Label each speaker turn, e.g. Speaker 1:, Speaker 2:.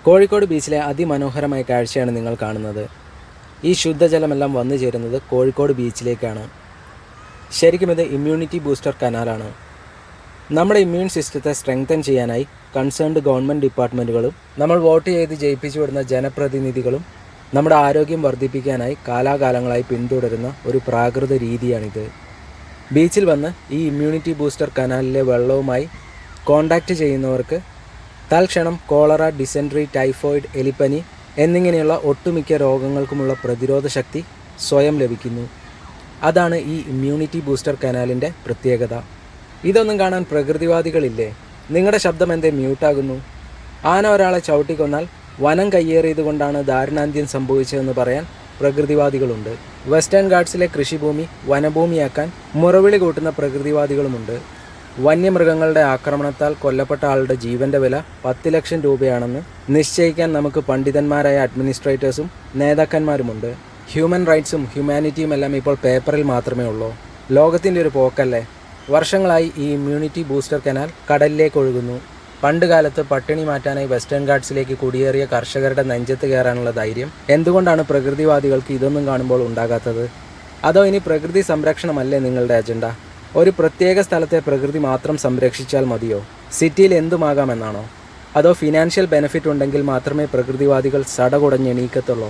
Speaker 1: കോഴിക്കോട് ബീച്ചിലെ അതിമനോഹരമായ കാഴ്ചയാണ് നിങ്ങൾ കാണുന്നത്. ഈ ശുദ്ധജലമെല്ലാം വന്നു ചേരുന്നത് കോഴിക്കോട് ബീച്ചിലേക്കാണ്. ശരിക്കും ഇത് ഇമ്മ്യൂണിറ്റി ബൂസ്റ്റർ കനാലാണ്. നമ്മുടെ ഇമ്മ്യൂൺ സിസ്റ്റത്തെ സ്ട്രെങ്തൻ ചെയ്യാനായി കൺസേൺഡ് ഗവൺമെൻറ് ഡിപ്പാർട്ട്മെൻറ്റുകളും നമ്മൾ വോട്ട് ചെയ്ത് ജയിപ്പിച്ചു വിടുന്ന ജനപ്രതിനിധികളും നമ്മുടെ ആരോഗ്യം വർദ്ധിപ്പിക്കാനായി കാലാകാലങ്ങളായി പിന്തുടരുന്ന ഒരു പ്രാകൃത രീതിയാണിത്. ബീച്ചിൽ വന്ന് ഈ ഇമ്മ്യൂണിറ്റി ബൂസ്റ്റർ കനാലിലെ വെള്ളവുമായി കോണ്ടാക്റ്റ് ചെയ്യുന്നവർക്ക് തൽക്ഷണം കോളറ, ഡിസെൻട്രി, ടൈഫോയിഡ്, എലിപ്പനി എന്നിങ്ങനെയുള്ള ഒട്ടുമിക്ക രോഗങ്ങൾക്കുമുള്ള പ്രതിരോധ ശക്തി സ്വയം ലഭിക്കുന്നു. അതാണ് ഈ ഇമ്മ്യൂണിറ്റി ബൂസ്റ്റർ കനാലിൻ്റെ പ്രത്യേകത. ഇതൊന്നും കാണാൻ പ്രകൃതിവാദികളില്ലേ? നിങ്ങളുടെ ശബ്ദം എന്തേ മ്യൂട്ടാകുന്നു? ആന ഒരാളെ ചവിട്ടിക്കൊന്നാൽ വനം കയ്യേറിയതുകൊണ്ടാണ് ദാരുണാന്ത്യം സംഭവിച്ചതെന്ന് പറയാൻ പ്രകൃതിവാദികളുണ്ട്. വെസ്റ്റേൺ ഗാട്സിലെ കൃഷിഭൂമി വനഭൂമിയാക്കാൻ മുറവിളി കൂട്ടുന്ന പ്രകൃതിവാദികളുമുണ്ട്. വന്യമൃഗങ്ങളുടെ ആക്രമണത്താൽ കൊല്ലപ്പെട്ട ആളുടെ ജീവൻ്റെ വില 10 ലക്ഷം രൂപയാണെന്ന് നിശ്ചയിക്കാൻ നമുക്ക് പണ്ഡിതന്മാരായ അഡ്മിനിസ്ട്രേറ്റേഴ്സും നേതാക്കന്മാരുമുണ്ട്. ഹ്യൂമൻ റൈറ്റ്സും ഹ്യൂമാനിറ്റിയും എല്ലാം ഇപ്പോൾ പേപ്പറിൽ മാത്രമേ ഉള്ളൂ. ലോകത്തിൻ്റെ ഒരു പോക്കല്ലേ? വർഷങ്ങളായി ഈ ഇമ്മ്യൂണിറ്റി ബൂസ്റ്റർ കനാൽ കടലിലേക്ക് ഒഴുകുന്നു. പണ്ട് കാലത്ത് പട്ടിണി മാറ്റാനായി വെസ്റ്റേൺ ഗാട്സിലേക്ക് കുടിയേറിയ കർഷകരുടെ നെഞ്ചത്ത് കയറാനുള്ള ധൈര്യം എന്തുകൊണ്ടാണ് പ്രകൃതിവാദികൾക്ക് ഇതൊന്നും കാണുമ്പോൾ ഉണ്ടാകാത്തത്? അതോ ഇനി പ്രകൃതി സംരക്ഷണമല്ലേ നിങ്ങളുടെ അജണ്ട? ഒരു പ്രത്യേക സ്ഥലത്തെ പ്രകൃതി മാത്രം സംരക്ഷിച്ചാൽ മതിയോ? സിറ്റിയിൽ എന്തുമാകാമെന്നാണോ? അതോ ഫിനാൻഷ്യൽ ബെനിഫിറ്റ് ഉണ്ടെങ്കിൽ മാത്രമേ പ്രകൃതിവാദികൾ സടകുടഞ്ഞെണീക്കത്തുള്ളൂ?